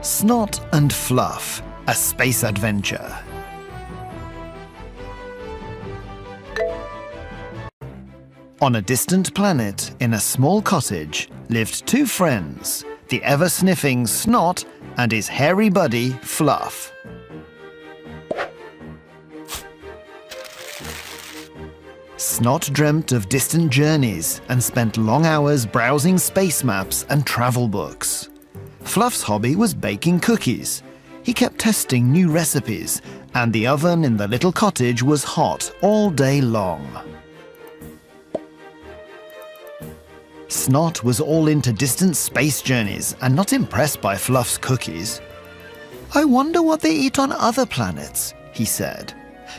Snot and Fluff, a space adventure. On a distant planet, in a small cottage, lived two friends, the ever-sniffing Snot and his hairy buddy, Fluff. Snot dreamt of distant journeys and spent long hours browsing space maps and travel books. Fluff's hobby was baking cookies. He kept testing new recipes, and the oven in the little cottage was hot all day long. Snot was all into distant space journeys and not impressed by Fluff's cookies. "I wonder what they eat on other planets," he said.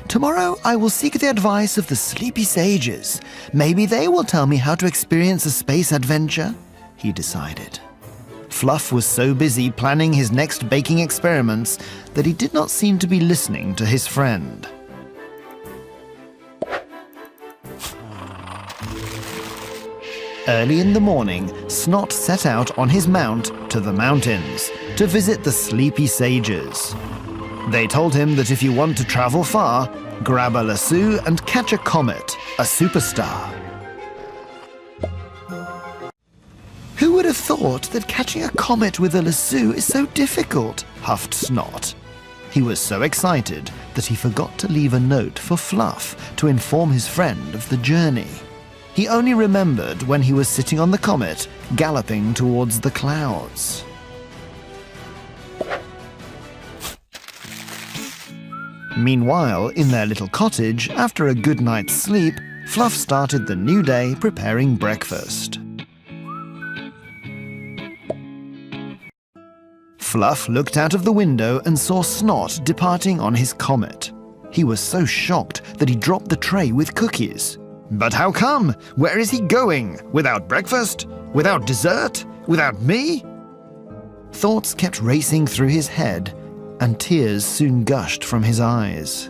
"Tomorrow I will seek the advice of the sleepy sages. Maybe they will tell me how to experience a space adventure," he decided. Fluff was so busy planning his next baking experiments that he did not seem to be listening to his friend. Early in the morning, Snot set out on his mount to the mountains to visit the sleepy sages. They told him that if you want to travel far, grab a lasso and catch a comet, a superstar. "Who would have thought that catching a comet with a lasso is so difficult?" huffed Snot. He was so excited that he forgot to leave a note for Fluff to inform his friend of the journey. He only remembered when he was sitting on the comet, galloping towards the clouds. Meanwhile, in their little cottage, after a good night's sleep, Fluff started the new day preparing breakfast. Fluff looked out of the window and saw Snot departing on his comet. He was so shocked that he dropped the tray with cookies. "But how come? Where is he going? Without breakfast? Without dessert? Without me?" Thoughts kept racing through his head, and tears soon gushed from his eyes.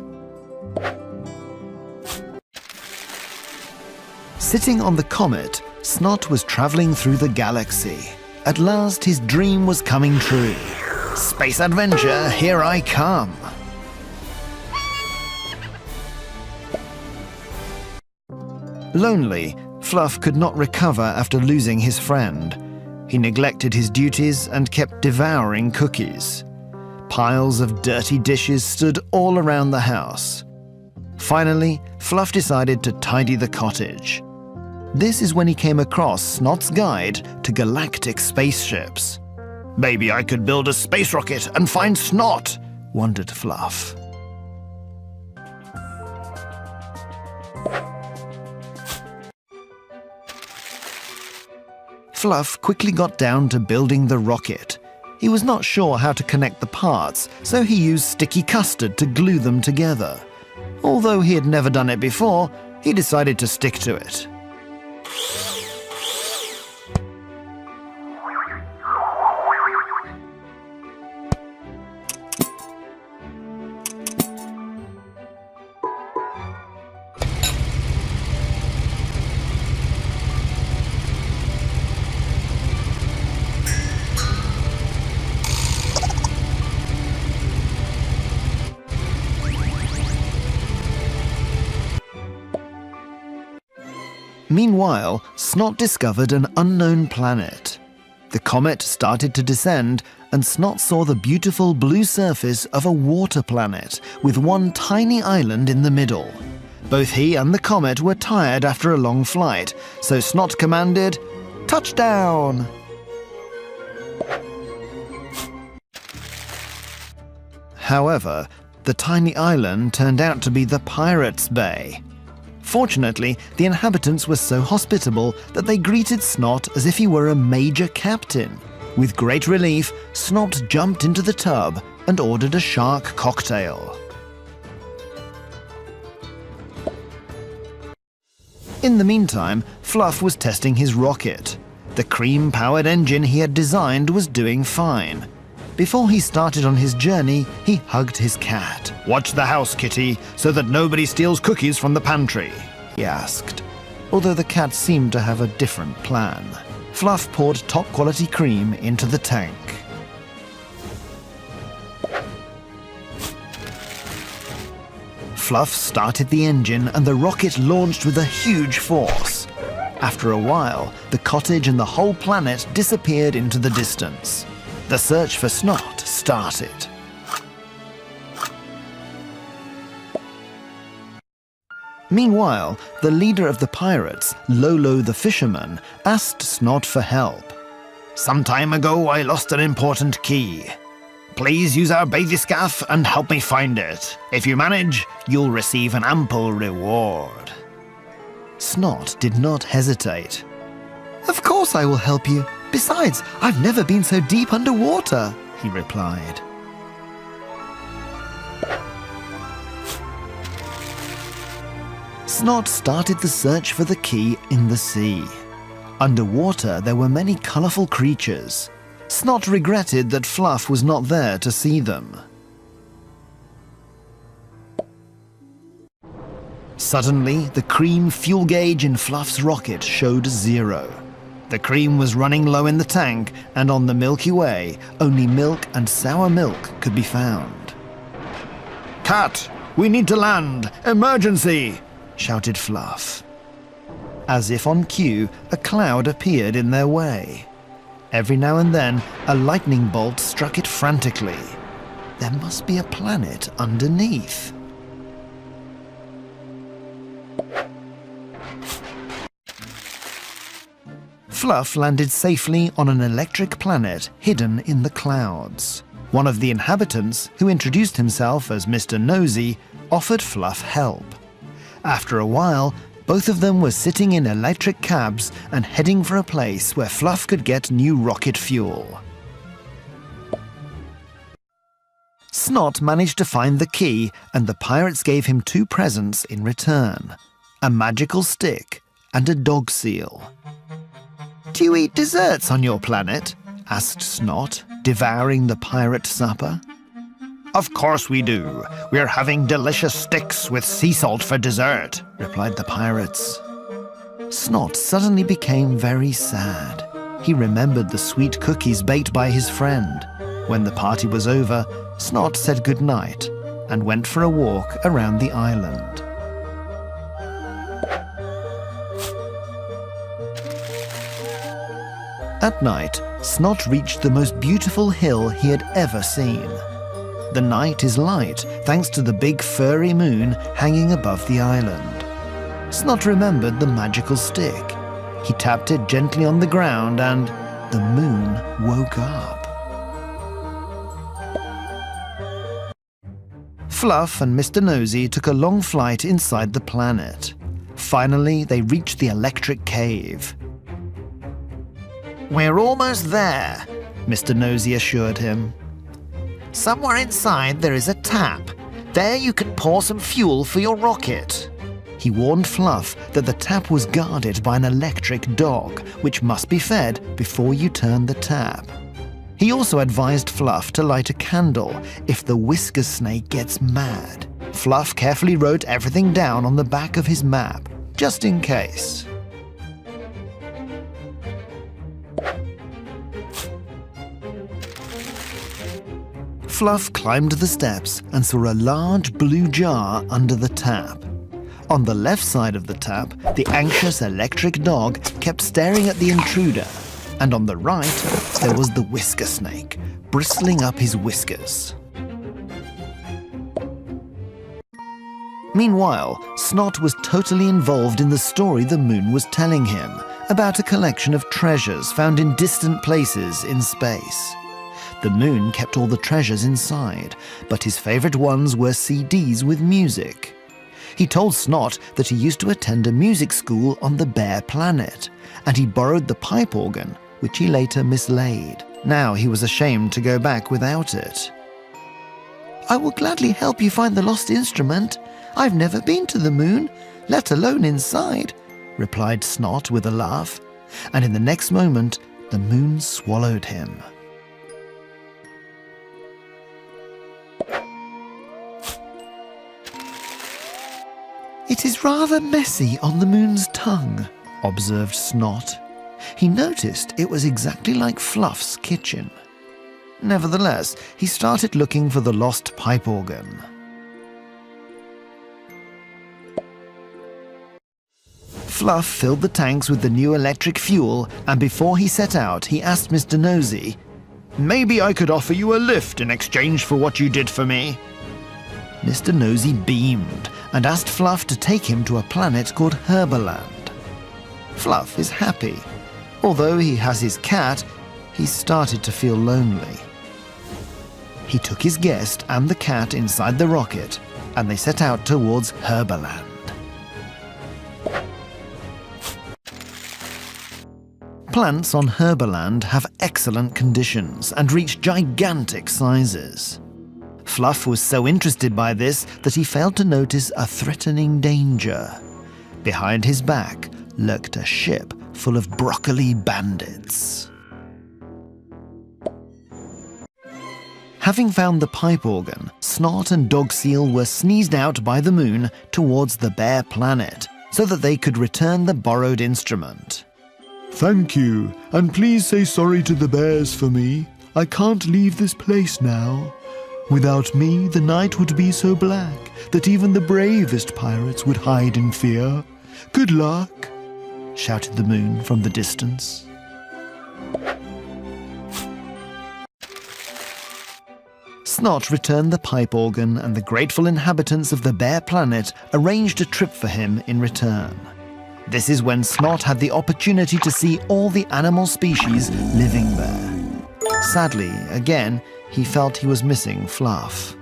Sitting on the comet, Snot was traveling through the galaxy. At last his dream was coming true. Space adventure, here I come! Lonely, Fluff could not recover after losing his friend. He neglected his duties and kept devouring cookies. Piles of dirty dishes stood all around the house. Finally, Fluff decided to tidy the cottage. This is when he came across Snot's guide to galactic spaceships. "Maybe I could build a space rocket and find Snot," wondered Fluff. Fluff quickly got down to building the rocket. He was not sure how to connect the parts, so he used sticky custard to glue them together. Although he had never done it before, he decided to stick to it. Meanwhile, Snot discovered an unknown planet. The comet started to descend, and Snot saw the beautiful blue surface of a water planet with one tiny island in the middle. Both he and the comet were tired after a long flight, so Snot commanded, "Touchdown!" However, the tiny island turned out to be the Pirates' Bay. Fortunately, the inhabitants were so hospitable that they greeted Snot as if he were a major captain. With great relief, Snot jumped into the tub and ordered a shark cocktail. In the meantime, Fluff was testing his rocket. The cream-powered engine he had designed was doing fine. Before he started on his journey, he hugged his cat. "Watch the house, Kitty, so that nobody steals cookies from the pantry," he asked, although the cat seemed to have a different plan. Fluff poured top-quality cream into the tank. Fluff started the engine and the rocket launched with a huge force. After a while, the cottage and the whole planet disappeared into the distance. The search for Snot started. Meanwhile, the leader of the pirates, Lolo the fisherman, asked Snot for help. "Some time ago, I lost an important key. Please use our bathyscaphe and help me find it. If you manage, you'll receive an ample reward." Snot did not hesitate. "Of course I will help you. Besides, I've never been so deep underwater," he replied. Snot started the search for the key in the sea. Underwater, there were many colourful creatures. Snot regretted that Fluff was not there to see them. Suddenly, the cream fuel gauge in Fluff's rocket showed 0. The cream was running low in the tank, and on the Milky Way, only milk and sour milk could be found. "Cat, we need to land! Emergency!" shouted Fluff. As if on cue, a cloud appeared in their way. Every now and then, a lightning bolt struck it frantically. There must be a planet underneath. Fluff landed safely on an electric planet hidden in the clouds. One of the inhabitants, who introduced himself as Mr. Nosy, offered Fluff help. After a while, both of them were sitting in electric cabs and heading for a place where Fluff could get new rocket fuel. Snot managed to find the key, and the pirates gave him 2 presents in return: a magical stick and a dog seal. "Do you eat desserts on your planet?" asked Snot, devouring the pirate supper. "Of course we do. We're having delicious sticks with sea salt for dessert," replied the pirates. Snot suddenly became very sad. He remembered the sweet cookies baked by his friend. When the party was over, Snot said goodnight and went for a walk around the island. At night, Snot reached the most beautiful hill he had ever seen. The night is light thanks to the big furry moon hanging above the island. Snot remembered the magical stick. He tapped it gently on the ground and the moon woke up. Fluff and Mr. Nosy took a long flight inside the planet. Finally, they reached the electric cave. "We're almost there," Mr. Nosy assured him. "Somewhere inside there is a tap. There you can pour some fuel for your rocket." He warned Fluff that the tap was guarded by an electric dog, which must be fed before you turn the tap. He also advised Fluff to light a candle if the whisker snake gets mad. Fluff carefully wrote everything down on the back of his map, just in case. Fluff climbed the steps and saw a large blue jar under the tap. On the left side of the tap, the anxious electric dog kept staring at the intruder, and on the right, there was the whisker snake, bristling up his whiskers. Meanwhile, Snot was totally involved in the story the moon was telling him about a collection of treasures found in distant places in space. The moon kept all the treasures inside, but his favorite ones were CDs with music. He told Snot that he used to attend a music school on the Bear Planet, and he borrowed the pipe organ, which he later mislaid. Now he was ashamed to go back without it. "I will gladly help you find the lost instrument. I've never been to the moon, let alone inside," replied Snot with a laugh, and in the next moment, the moon swallowed him. "It is rather messy on the moon's tongue," observed Snot. He noticed it was exactly like Fluff's kitchen. Nevertheless, he started looking for the lost pipe organ. Fluff filled the tanks with the new electric fuel, and before he set out, he asked Mr. Nosy, "Maybe I could offer you a lift in exchange for what you did for me." Mr. Nosy beamed and asked Fluff to take him to a planet called Herbaland. Fluff is happy. Although he has his cat, he started to feel lonely. He took his guest and the cat inside the rocket, and they set out towards Herbaland. Plants on Herbaland have excellent conditions and reach gigantic sizes. Fluff was so interested by this that he failed to notice a threatening danger. Behind his back lurked a ship full of broccoli bandits. Having found the pipe organ, Snot and Dog Seal were sneezed out by the moon towards the bare planet so that they could return the borrowed instrument. "Thank you, and please say sorry to the bears for me. I can't leave this place now. Without me, the night would be so black that even the bravest pirates would hide in fear. Good luck," shouted the moon from the distance. Snot returned the pipe organ, and the grateful inhabitants of the bare planet arranged a trip for him in return. This is when Snot had the opportunity to see all the animal species living there. Sadly, again, he felt he was missing Fluff.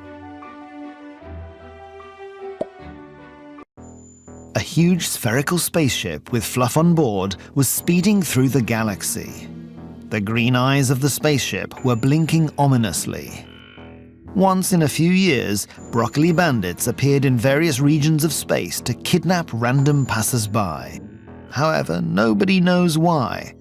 A huge spherical spaceship with Fluff on board was speeding through the galaxy. The green eyes of the spaceship were blinking ominously. Once in a few years, broccoli bandits appeared in various regions of space to kidnap random passers-by. However, nobody knows why.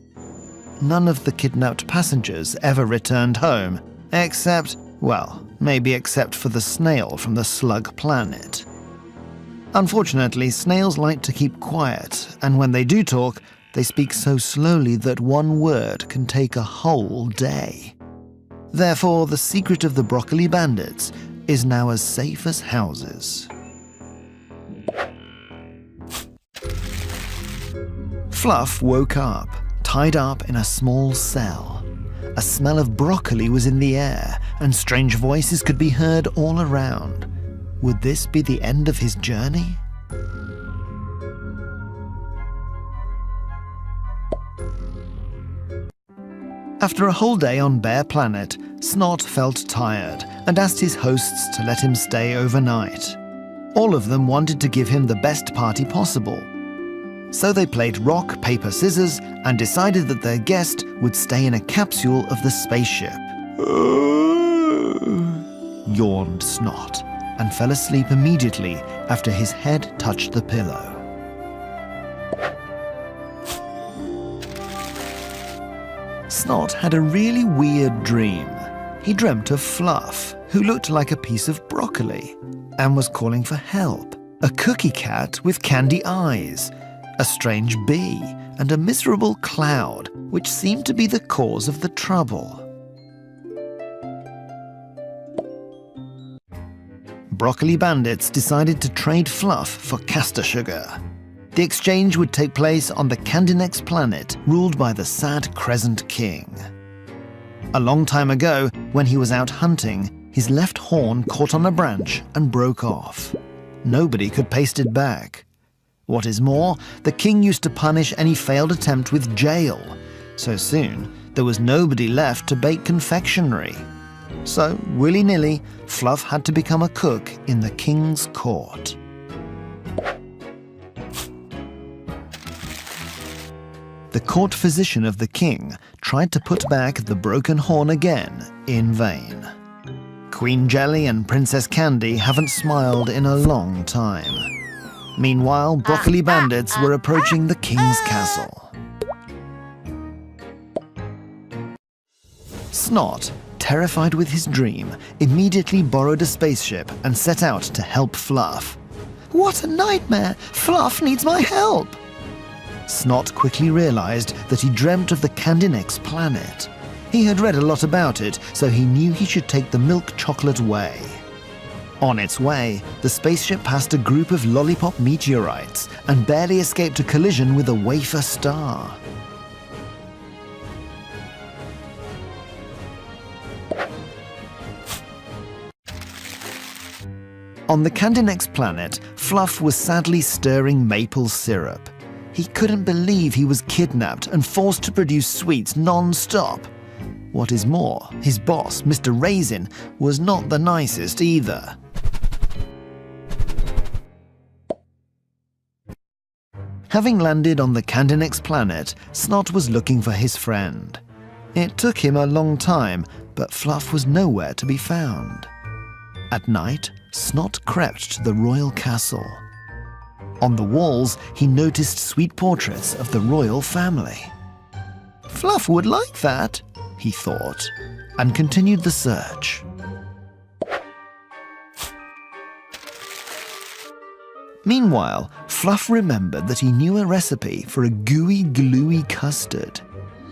None of the kidnapped passengers ever returned home, except, well, maybe except for the snail from the slug planet. Unfortunately, snails like to keep quiet, and when they do talk, they speak so slowly that one word can take a whole day. Therefore, the secret of the broccoli bandits is now as safe as houses. Fluff woke up, tied up in a small cell. A smell of broccoli was in the air, and strange voices could be heard all around. Would this be the end of his journey? After a whole day on Bear Planet, Snot felt tired and asked his hosts to let him stay overnight. All of them wanted to give him the best party possible. So they played rock, paper, scissors and decided that their guest would stay in a capsule of the spaceship. Yawned Snot and fell asleep immediately after his head touched the pillow. Snot had a really weird dream. He dreamt of Fluff, who looked like a piece of broccoli, and was calling for help. A cookie cat with candy eyes, a strange bee, and a miserable cloud, which seemed to be the cause of the trouble. Broccoli bandits decided to trade Fluff for castor sugar. The exchange would take place on the Candinex planet, ruled by the sad Crescent King. A long time ago, when he was out hunting, his left horn caught on a branch and broke off. Nobody could paste it back. What is more, the king used to punish any failed attempt with jail. So soon, there was nobody left to bake confectionery. So, willy-nilly, Fluff had to become a cook in the king's court. The court physician of the king tried to put back the broken horn again, in vain. Queen Jelly and Princess Candy haven't smiled in a long time. Meanwhile, broccoli bandits were approaching the king's castle. Snot, terrified with his dream, immediately borrowed a spaceship and set out to help Fluff. "What a nightmare! Fluff needs my help!" Snot quickly realized that he dreamt of the Candinex planet. He had read a lot about it, so he knew he should take the milk chocolate way. On its way, the spaceship passed a group of lollipop meteorites and barely escaped a collision with a wafer star. On the Candinex planet, Fluff was sadly stirring maple syrup. He couldn't believe he was kidnapped and forced to produce sweets non-stop. What is more, his boss, Mr. Raisin, was not the nicest either. Having landed on the Candinex planet, Snot was looking for his friend. It took him a long time, but Fluff was nowhere to be found. At night, Snot crept to the royal castle. On the walls, he noticed sweet portraits of the royal family. Fluff would like that, he thought, and continued the search. Meanwhile, Fluff remembered that he knew a recipe for a gooey, gluey custard.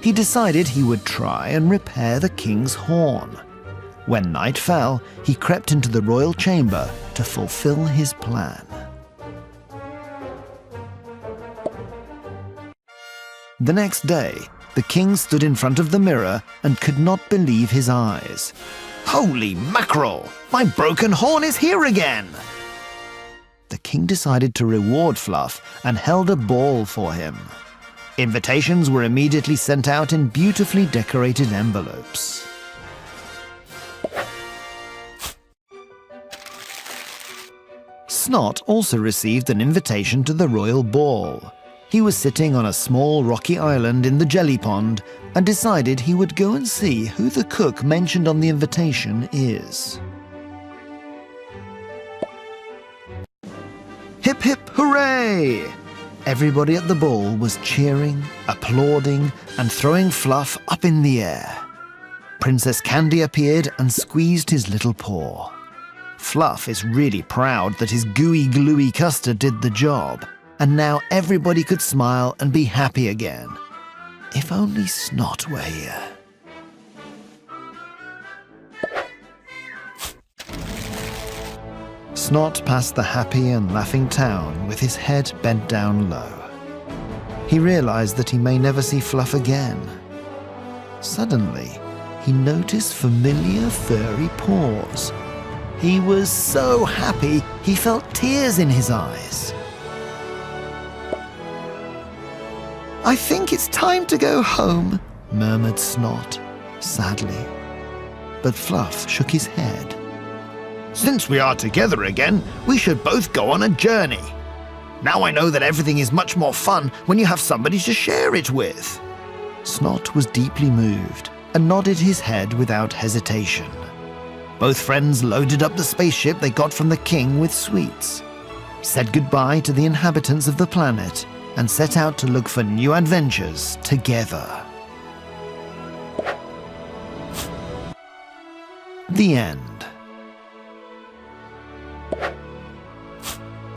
He decided he would try and repair the king's horn. When night fell, he crept into the royal chamber to fulfill his plan. The next day, the king stood in front of the mirror and could not believe his eyes. Holy mackerel! My broken horn is here again! The king decided to reward Fluff and held a ball for him. Invitations were immediately sent out in beautifully decorated envelopes. Snot also received an invitation to the royal ball. He was sitting on a small rocky island in the jelly pond and decided he would go and see who the cook mentioned on the invitation is. Hip hip hooray! Everybody at the ball was cheering, applauding, and throwing Fluff up in the air. Princess Candy appeared and squeezed his little paw. Fluff is really proud that his gooey gluey custard did the job, and now everybody could smile and be happy again. If only Snot were here. Snot passed the happy and laughing town with his head bent down low. He realized that he may never see Fluff again. Suddenly, he noticed familiar furry paws. He was so happy, he felt tears in his eyes. I think it's time to go home, murmured Snot, sadly. But Fluff shook his head. Since we are together again, we should both go on a journey. Now I know that everything is much more fun when you have somebody to share it with. Snot was deeply moved and nodded his head without hesitation. Both friends loaded up the spaceship they got from the king with sweets, said goodbye to the inhabitants of the planet, and set out to look for new adventures together. The end.